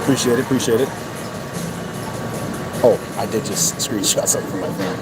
Appreciate it, appreciate it. Oh, I did just screenshot something from my phone.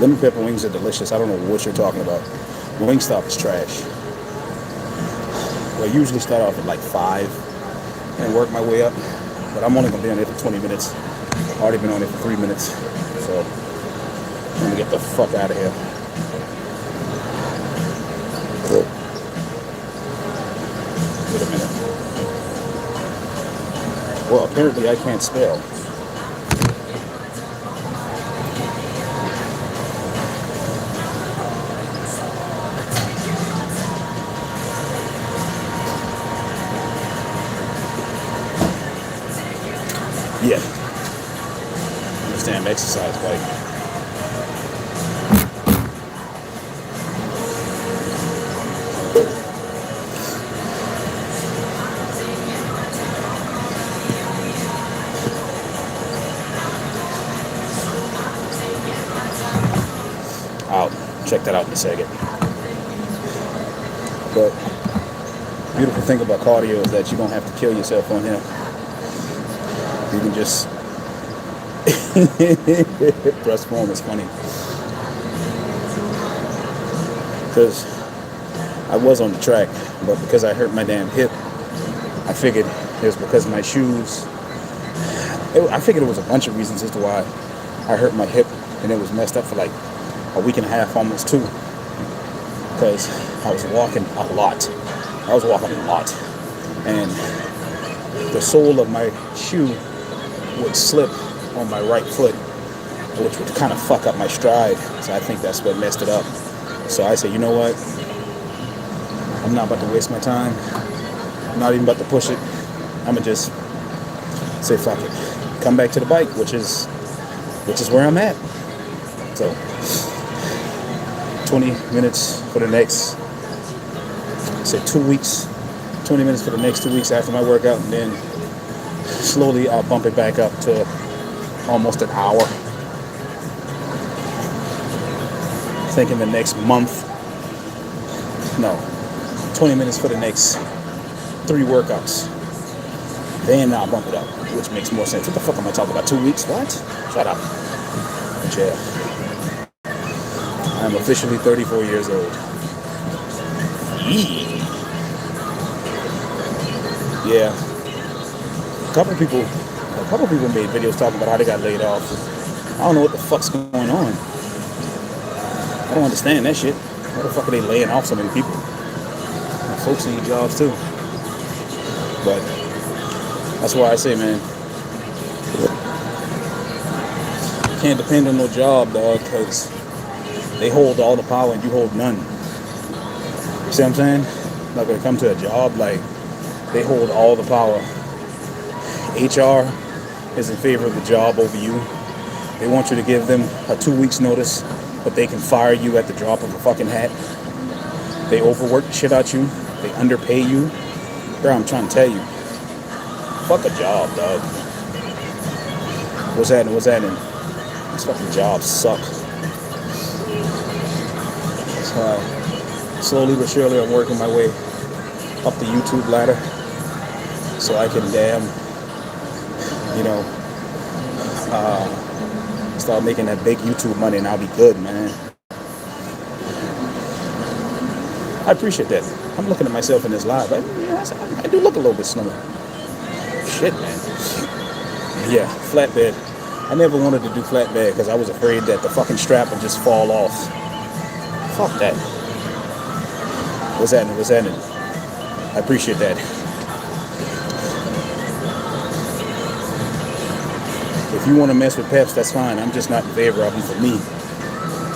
Lemon pepper wings are delicious. I don't know what you're talking about. Wingstop is trash. Well, I usually start off at like 5 and work my way up, but I'm only gonna be on there for 20 minutes. I've already been on there for 3 minutes, so I'm gonna get the fuck out of here. Wait a minute. Well, apparently I can't spell. Yeah. Understand exercise bike. I'll check that out in a second. But beautiful thing about cardio is that you don't have to kill yourself on here. You can just press form is funny. Because I was on the track, but because I hurt my damn hip, I figured it was because of my shoes. I figured it was a bunch of reasons as to why I hurt my hip, and it was messed up for like a week and a half, almost 2. Because I was walking a lot. And the sole of my shoe would slip on my right foot, which would kind of fuck up my stride. So I think that's what messed it up. So I said, you know what? I'm not about to waste my time. I'm not even about to push it. I'm gonna just say fuck it. Come back to the bike, which is where I'm at. So 20 minutes for the next, say 2 weeks. 20 minutes for the next 2 weeks after my workout, and then slowly I'll bump it back up to almost an hour. I think in the next month, no, 20 minutes for the next 3 workouts. Then I'll bump it up, which makes more sense. What the fuck am I talking about? 2 weeks? What? Shut up. But yeah. I'm officially 34 years old. Yeah. A couple people made videos talking about how they got laid off. I don't know what the fuck's going on. I don't understand that shit. Why the fuck are they laying off so many people? And folks need jobs too. But that's why I say, man, you can't depend on no job, dog, because they hold all the power and you hold none. You see what I'm saying? Like when it comes to a job, like they hold all the power. HR is in favor of the job over you. They want you to give them a 2 weeks notice, but they can fire you at the drop of a fucking hat. They overwork the shit out you. They underpay you. Bro, I'm trying to tell you. Fuck a job, dog. What's happening? These fucking jobs suck. So slowly but surely I'm working my way up the YouTube ladder so I can start making that big YouTube money, and I'll be good, man. I appreciate that. I'm looking at myself in this live. I do look a little bit slimmer. Shit, man. Yeah, flatbed. I never wanted to do flatbed because I was afraid that the fucking strap would just fall off. Fuck that. What's happening? I appreciate that. If you want to mess with peps, that's fine. I'm just not in favor of them for me.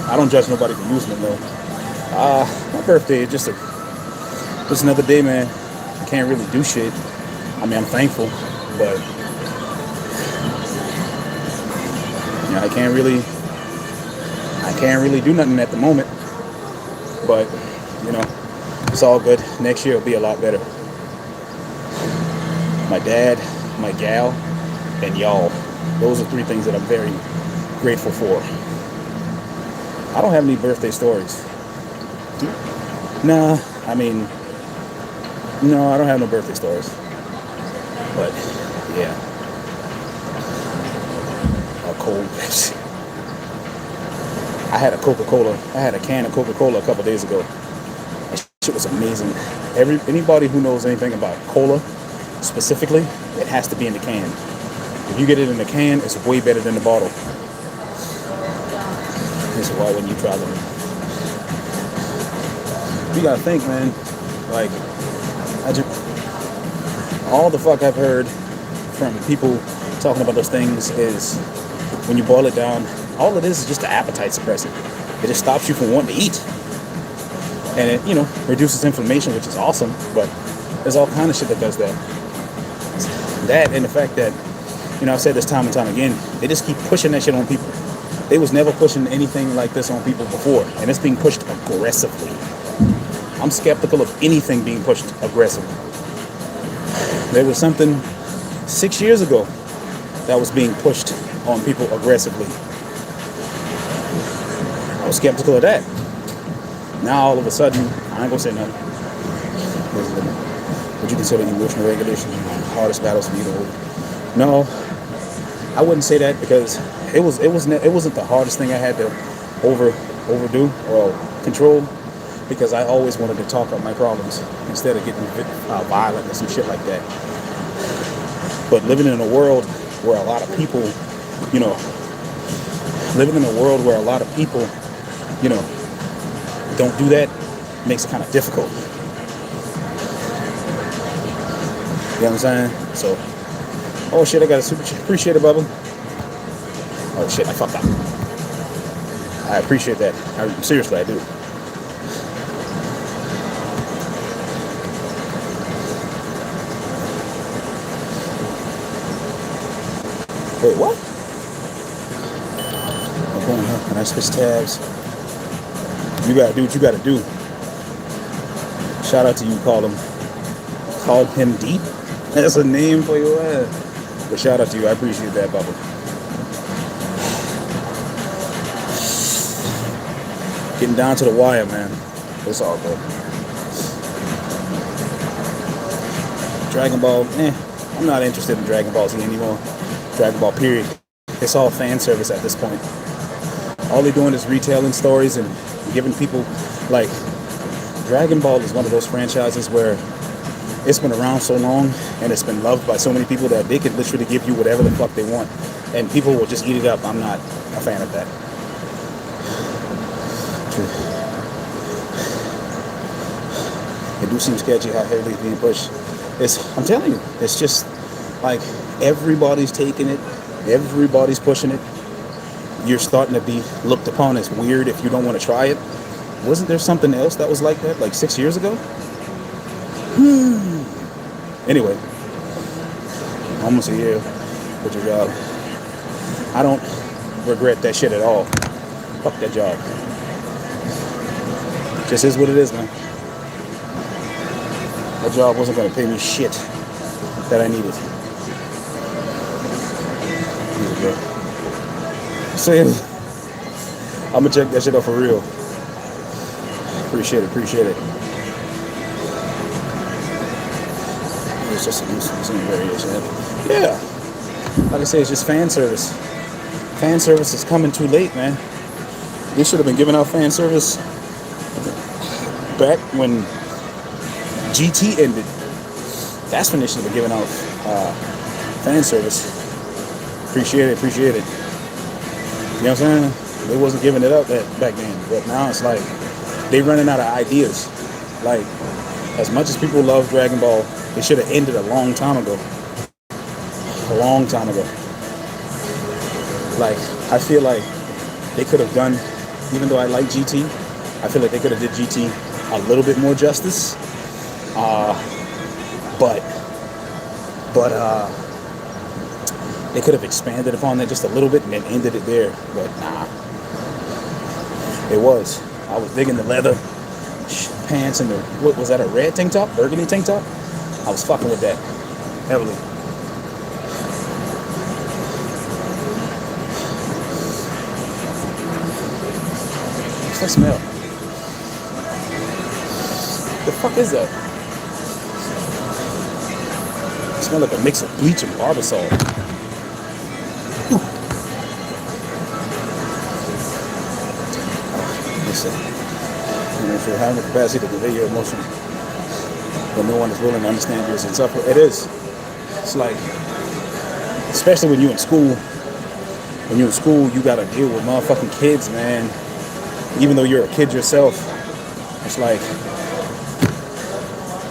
I don't judge nobody for using them, though. My birthday is just another day, man. I can't really do shit. I mean, I'm thankful, but I can't really do nothing at the moment. But it's all good. Next year will be a lot better. My dad, my gal, and y'all. Those are 3 things that I'm very grateful for. I don't have any birthday stories. No, I don't have no birthday stories. But yeah, a cold Pepsi. I had a Coca-Cola. I had a can of Coca-Cola a couple days ago. That shit was amazing. Anybody who knows anything about cola, specifically, it has to be in the can. If you get it in the can, it's way better than the bottle. This is why when you travel, you gotta think, man. Like, all the fuck I've heard from people talking about those things is, when you boil it down, all it is just an appetite suppressant. It just stops you from wanting to eat. And it, reduces inflammation, which is awesome, but there's all kind of shit that does that. That and the fact that, I've said this time and time again, they just keep pushing that shit on people. They was never pushing anything like this on people before, and it's being pushed aggressively. I'm skeptical of anything being pushed aggressively. There was something 6 years ago that was being pushed on people aggressively. I was skeptical of that. Now all of a sudden, I ain't gonna say nothing. Would you consider emotional regulation one of the hardest battles for you to hold? No, I wouldn't say that, because it wasn't the hardest thing I had to overdo or control, because I always wanted to talk up my problems instead of getting violent and some shit like that. But living in a world where a lot of people, don't do that, makes it kind of difficult. You know what I'm saying? So, oh shit, I got a super appreciate it, Bubba. Oh shit, I fucked up. I appreciate that. Seriously, I do. Wait, what? Okay, can I switch tabs? You gotta do what you gotta do. Shout out to you, called him deep. That's a name for your ass. But shout out to you, I appreciate that, Bubba. Getting down to the wire, man. It's all good. Dragon Ball, I'm not interested in Dragon Ball Z anymore. Dragon Ball, period. It's all fan service at this point. All they're doing is retelling stories and giving people, like, Dragon Ball is one of those franchises where it's been around so long and it's been loved by so many people that they could literally give you whatever the fuck they want and people will just eat it up. I'm not a fan of that. It do seem sketchy how heavily it's being pushed. I'm telling you, it's just like everybody's taking it, everybody's pushing it. You're starting to be looked upon as weird if you don't want to try it. Wasn't there something else that was like that, like 6 years ago? Anyway, almost a year with your job. I don't regret that shit at all. Fuck that job. Just is what it is, man. That job wasn't going to pay me shit that I needed. So I'm going to check that shit out for real. Appreciate it. It's just some variation. Yeah. Like I say, it's just fan service. Fan service is coming too late, man. They should have been giving out fan service back when GT ended. That's when they should have been giving out fan service. Appreciate it. You know what I'm saying? They wasn't giving it up back then. But now it's like they running out of ideas. Like, as much as people love Dragon Ball, it should have ended a long time ago. Like, I feel like they could have done, even though I like GT, I feel like they could have did GT a little bit more justice. But they could have expanded upon that just a little bit and then ended it there. But nah. I was digging the leather pants and what was that, a red tank top? Burgundy tank top? I was fucking with that heavily. What's that smell? The fuck is that? It smells like a mix of bleach and barbasol. Listen, if you have the capacity to convey your emotion, but no one is willing to understand yours and suffer, it is. It's like, especially when you're in school. When you're in school, you gotta deal with motherfucking kids, man. Even though you're a kid yourself, it's like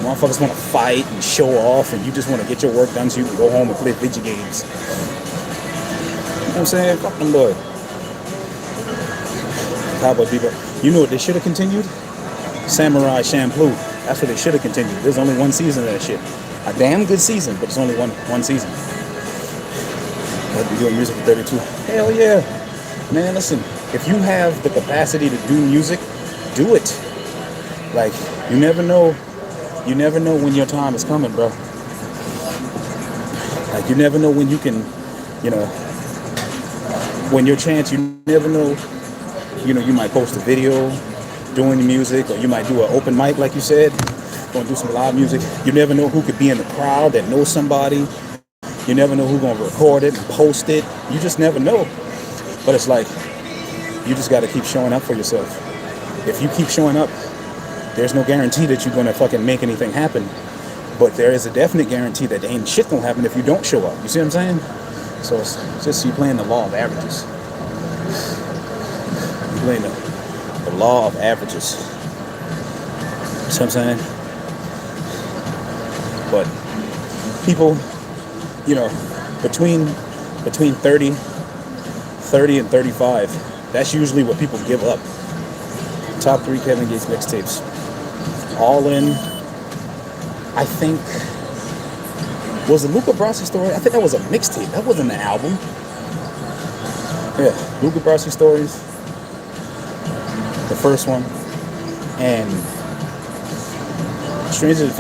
motherfuckers want to fight and show off, and you just want to get your work done so you can go home and play video games. You know what I'm saying? Fuck them, boy. Cowboy Bebop. You know what they should have continued? Samurai Champloo. That's what they should have continued. There's only one season of that shit. A damn good season, but it's only one season. I've been doing music for 32. Hell yeah. Man, listen, if you have the capacity to do music, do it. Like, you never know when your time is coming, bro. Like, you never know when you can, when your chance, you never know, you might post a video doing music, or you might do an open mic, like you said, going to do some live music. You never know who could be in the crowd that knows somebody. You never know who's going to record it and post it. You just never know. But it's like, you just got to keep showing up for yourself. If you keep showing up, there's no guarantee that you're going to fucking make anything happen. But there is a definite guarantee that ain't shit going to happen if you don't show up. You see what I'm saying? So it's just you playing the law of averages. You're playing the law of averages. You see what I'm saying? But people, between 30 and 35, that's usually what people give up. Top 3 Kevin Gates mixtapes. All In, I think, was the Luca Brasi story? I think that was a mixtape. That wasn't an album. Yeah, Luca Brasi stories, the first one, and Stranger Than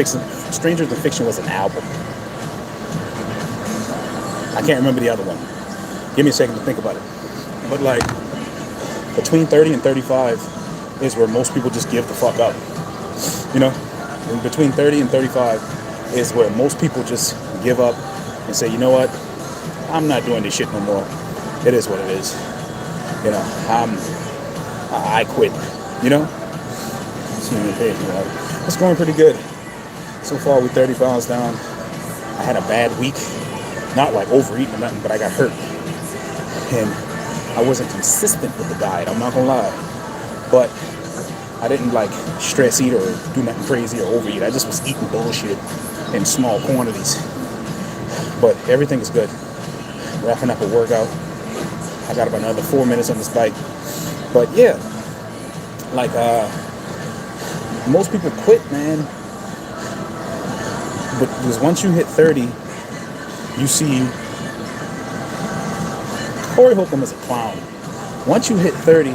Fiction was an album. I can't remember the other one. Give me a second to think about it. But like, between 30 and 35 is where most people just give the fuck up. And between 30 and 35 is where most people just give up and say, you know what? I'm not doing this shit no more. It is what it is. I quit. It's going pretty good. So far, we're 30 pounds down. I had a bad week. Not like overeating or nothing, but I got hurt. And I wasn't consistent with the diet, I'm not gonna lie. But I didn't like stress eat or do nothing crazy or overeat. I just was eating bullshit in small quantities. But everything is good. Wrapping up a workout. I got about another 4 minutes on this bike. But yeah, like most people quit, man. But because once you hit 30, you see, Corey Holcomb is a clown. Once you hit 30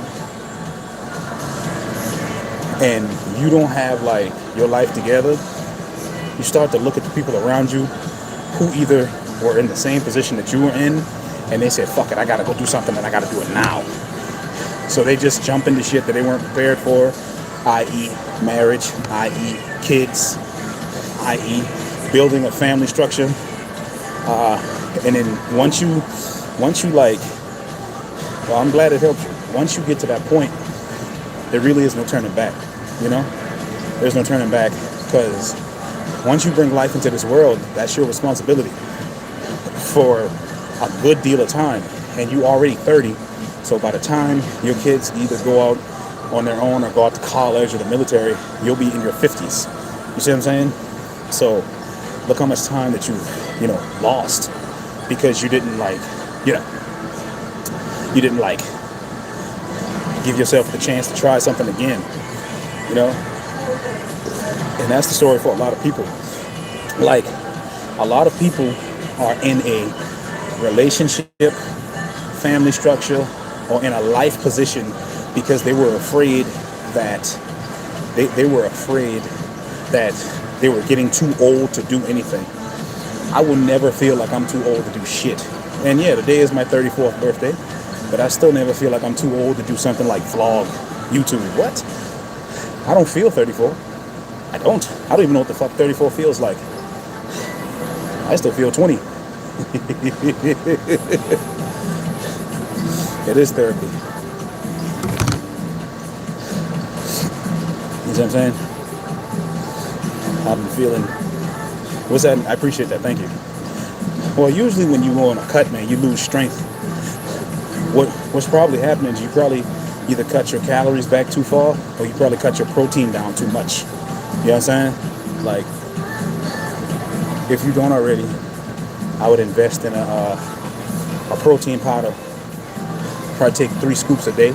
and you don't have like your life together, you start to look at the people around you who either were in the same position that you were in, and they said, fuck it, I gotta go do something and I gotta do it now. So they just jump into shit that they weren't prepared for, i.e. marriage, i.e. kids, i.e. building a family structure. And then once you like, well, I'm glad it helped you. Once you get to that point, there really is no turning back, There's no turning back, because once you bring life into this world, that's your responsibility for a good deal of time. And you already 30, so by the time your kids either go out on their own or go out to college or the military, you'll be in your 50s. You see what I'm saying? So look how much time that you've, lost because you didn't give yourself the chance to try something again, And that's the story for a lot of people. Like, a lot of people are in a relationship, family structure, or in a life position because they were afraid that they were getting too old to do anything. I will never feel like I'm too old to do shit. And yeah, today is my 34th birthday, but I still never feel like I'm too old to do something like vlog, YouTube. What? I don't feel 34. I don't even know what the fuck 34 feels like. I still feel 20. It is therapy. You know what I'm saying? I've been feeling. What's that? I appreciate that. Thank you. Well, usually when you go on a cut, man, you lose strength. What's probably happening is you probably either cut your calories back too far, or you probably cut your protein down too much. You know what I'm saying? Like, if you don't already, I would invest in a protein powder. Probably take 3 scoops a day.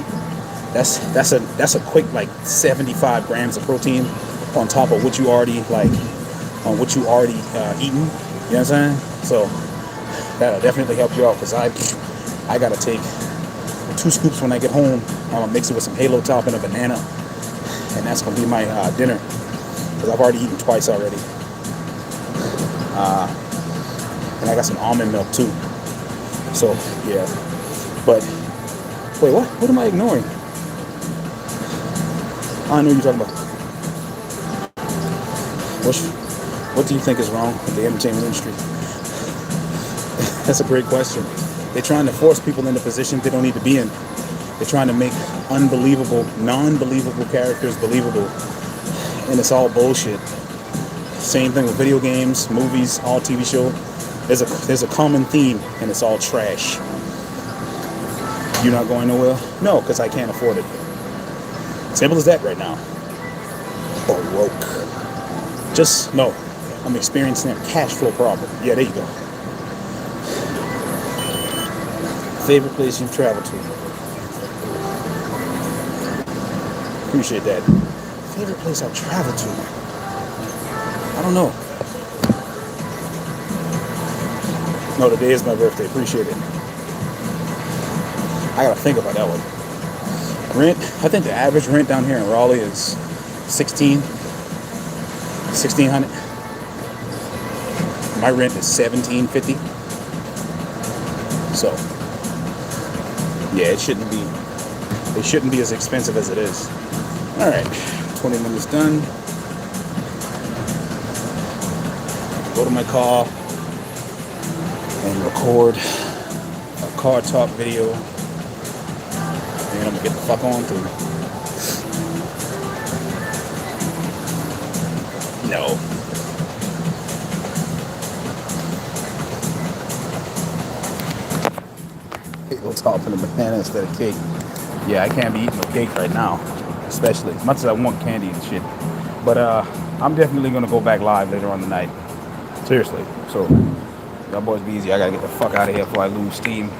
That's a quick like 75 grams of protein on top of what you already eaten. You know what I'm saying? So that'll definitely help you out, because I gotta take 2 scoops when I get home. I'm gonna mix it with some Halo Top and a banana, and that's gonna be my dinner, because I've already eaten twice already. And I got some almond milk too. So yeah, but wait, what? What am I ignoring? I know you're talking about. What do you think is wrong with the entertainment industry? That's a great question. They're trying to force people into positions they don't need to be in. They're trying to make unbelievable, non-believable characters believable, and it's all bullshit. Same thing with video games, movies, all TV shows. There's a common theme, and it's all trash. You're not going nowhere? No, because I can't afford it. Simple as that right now. Broke. Just no. I'm experiencing a cash flow problem. Yeah, there you go. Favorite place you've traveled to? Appreciate that. Favorite place I've traveled to? I don't know. No, today is my birthday. Appreciate it. I gotta think about that one. Rent, I think the average rent down here in Raleigh is $1,600. My rent is $1,750. So, yeah, it shouldn't be as expensive as it is. All right, 20 minutes done. Go to my car and record a car talk video. And I'm gonna get the fuck on through. No. Halo Top and a banana instead of cake. Yeah, I can't be eating no cake right now, especially as much as I want candy and shit. But I'm definitely gonna go back live later on tonight. Seriously. So y'all boys be easy. I gotta get the fuck out of here before I lose steam.